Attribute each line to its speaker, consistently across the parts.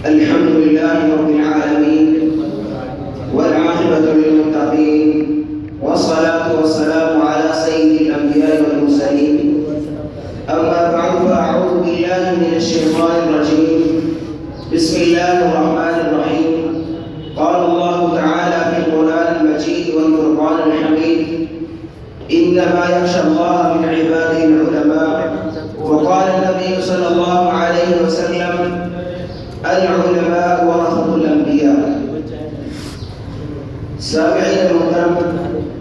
Speaker 1: الحمد لله رب العالمين والعاقبة للمتقين والصلاة والسلام على سيد الأنبياء والمرسلين أما بعد فأعوذ بالله من الشيطان الرجيم بسم الله الرحمن الرحيم قال الله تعالى في القرآن المجيد والفرقان الحميد إنما يخشى الله من عباده العلماء وقال النبي صلى الله عليه وسلم العلماء ورثة الأنبياء. سامعین محترم،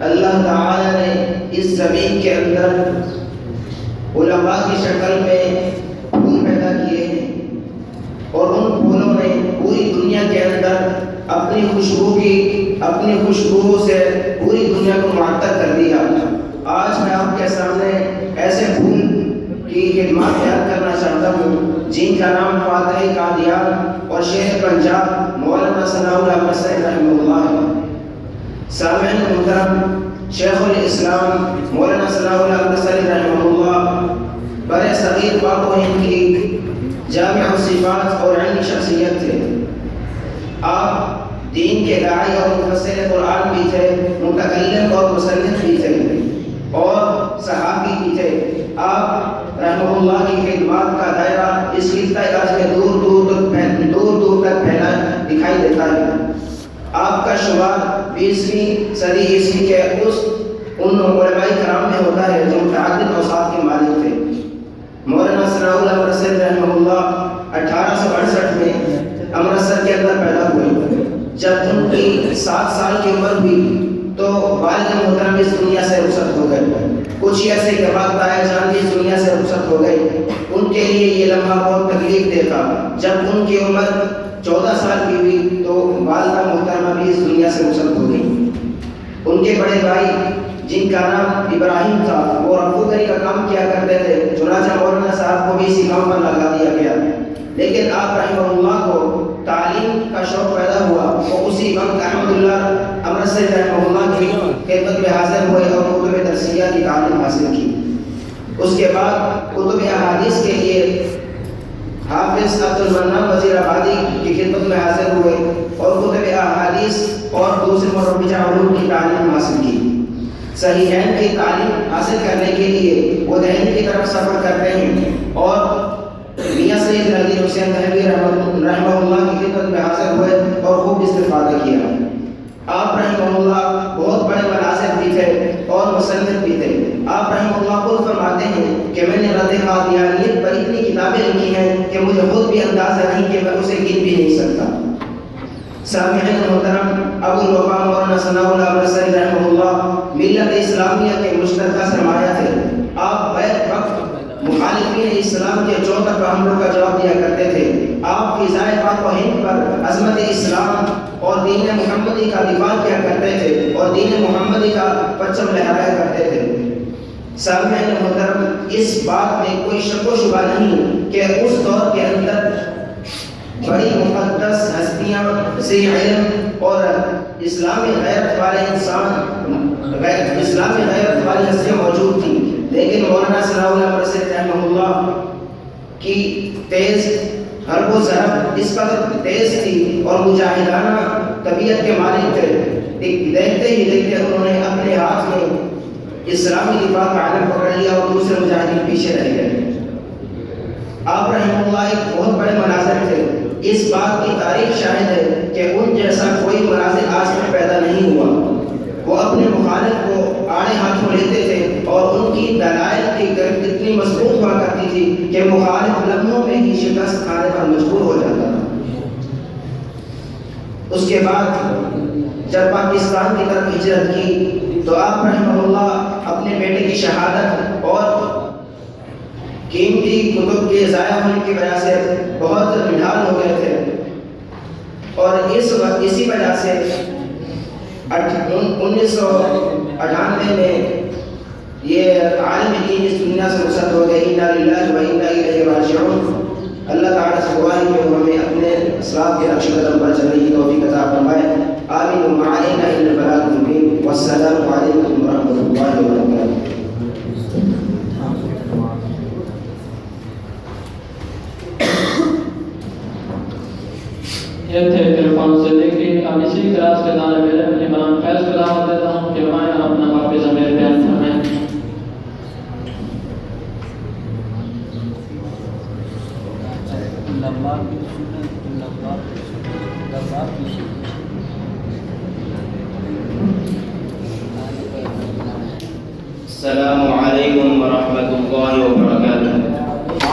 Speaker 1: اللہ تعالی نے اس زمین کے اندر علماء کی شکل میں پھول پیدا کیے ہیں اور ان پھولوں نے پوری دنیا کے اندر اپنی خوشبو سے پوری دنیا کو معطر کر دیا. آج میں آپ کے سامنے ایسے پھول کی خدمات بیان کرنا چاہتا ہوں جن کا نام فاتح قادیان اور شیخ پنجاب مولانا ثناء اللہ مرسل رحمہ اللہ ہے. سامعین محترم، شیخ الاسلام مولانا ثناء اللہ مرسل رحمہ اللہ برے صغیر پاک و ہند کی جامع الصفات اور علمی شخصیت تھے. آپ دین کے داعی اور مفسر قرآن بھی تھے، متکلم اور مصنف بھی تھے اور صحابی بھی تھے. آپ رحمہ اللہ کی خدمات کا دائرہ اس خطہ عرض میں دور دور تک پھیلا دکھائی دیتا ہے. آپ کا شمار 20ویں صدی عیسوی کے ان علماء کرام میں ہوتا ہے جو متعدد اوصاف کے مالک تھے. مولانا ثناء اللہ مرسل رحمہ اللہ 1868 میں امرتسر کے اندر پیدا ہوئے. جب ان کی 7 سال کی عمر ہوئی تو والد محترم اس دنیا سے رخصت ہو گئے. کچھ ہی عرصے کے بعد تایا جان بھی اس دنیا سے رخصت ہو گئے. ان کے لیے یہ لمحہ بہت تکلیف دہ تھا. جب ان کی عمر 14 سال کی ہوئی تو والدہ محترمہ بھی اس دنیا سے رخصت ہو گئی. ان کے بڑے بھائی جن کا نام ابراہیم تھا وہ رفوگری کا کام کیا کرتے تھے. چنانچہ مولانا صاحب کو بھی اسی کام پر لگا دیا گیا. لیکن آپ رحمہ اللہ کو تعلیم کا شوق پیدا ہوا اور اسی وقت الحمدللہ امرتسر رحمہ اللہ کی خدمت میں حاضر ہوئے اور کتب درسیہ کی تعلیم حاصل کی. اس کے بعد کتب احادیث کے لیے حافظ عبد المنان وزیر آبادی کی خدمت میں حاضر ہوئے اور کتب احادیث اور دوسرے مروجہ علوم کی تعلیم حاصل کی. صحیحین کی تعلیم حاصل کرنے کے لیے وہ دہلی کی طرف سفر کرتے ہیں اور میاں سید نذیر حسین دہلوی رحمہ اللہ کی خدمت میں حاضر ہوئے اور خوب استفادہ کیا. آپ رحمہ اللہ بہت بڑے مناصب بھی تھے اور مصنف بھی تھے. آپ رحمہ اللہ خود فرماتے ہیں کہ میں نے رد قادیانیت پر اتنی کتابیں لکھی ہیں کہ مجھے خود بھی اندازہ نہیں کہ میں اسے گن بھی نہیں سکتا. سامعین محترم، ابو الوفا مولانا ثناء اللہ مرسل رحمہ اللہ ملت اسلامیہ کے مشترکہ سرمایہ تھے. آپ بیک وقت مخالفین اسلام کے 74 حملوں کا جواب دیا کرتے تھے. آپ فضائے پاک و ہند پر عظمت اسلام اور دین محمدی کا دفاع کیا کرتے تھے اور دین محمدی کا پرچم لہرایا کرتے تھے. سامعین محترم، اس بات میں کوئی شک و شبہ نہیں کہ اس دور کے اندر بڑی مقدس ہستیاں ذی علم اور اسلامی غیرت والی ہستیاں موجود تھیں. لیکن مولانا ثناء اللہ مرسل رحمہ اللہ کی تیز حرب و ضرب اس قدر تیز تھی اور مجاہدانہ طبیعت کے مالک تھے. دیکھتے ہی دیکھتے انہوں نے اپنے ہاتھ میں اسلامی دفاع کا علم پکڑ لیا اور دوسرے مجاہدین پیچھے رہ گئے. آپ رحمہ اللہ ایک بہت بڑے مناظر تھے. اس بات کی تاریخ شاہد ہے کہ ان جیسا کوئی مناظر آج میں پیدا نہیں ہوا. وہ اپنے مخالف کو آڑے ہاتھوں لیتے تھے اور ان کی دلائل کی گرفت اتنی مضبوط ہوا کرتی تھی کہ مخالف لمحوں میں ہی شکست کھانے پر مجبور ہو جاتا تھا. اس کے بعد جب پاکستان کی طرف ہجرت کی تو آپ رحمہ اللہ اپنے بیٹے کی شہادت اور قیمتی کتب کے ضائع ہونے کی وجہ سے بہت نڈھال ہو گئے تھے اور اسی وجہ سے 1998 میں یہ عالم دین اس دنیا سے رخصت ہو گئے. انا للہ و انا الیہ راجعون. اللہ تعالیٰ سے دعا ہے کہ ہمیں اپنے اسلاف کے نقش قدم پر چلنے کی توفیق عطا فرمائے. آمین. وما علینا الا البلاغ المبین. والسلام علیکم ورحمۃ اللہ وبرکاتہ.
Speaker 2: یہ تھے عرفان صدیقی. اب اسی کلاس کے طالب علم عمران فیض کو دعوت دیتا ہوں کہ میں اپنا واپس ضمیر بیان فرمائیں.
Speaker 1: السلام علیکم ورحمۃ اللہ وبرکاتہ.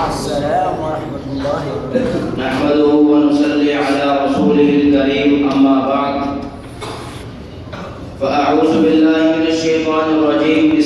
Speaker 3: السلام ورحمۃ اللہ وبرکاتہ.
Speaker 1: نحمده ونصلي على رسوله الكريم اما بعد فاعوذ بالله من الشيطان الرجيم. بسم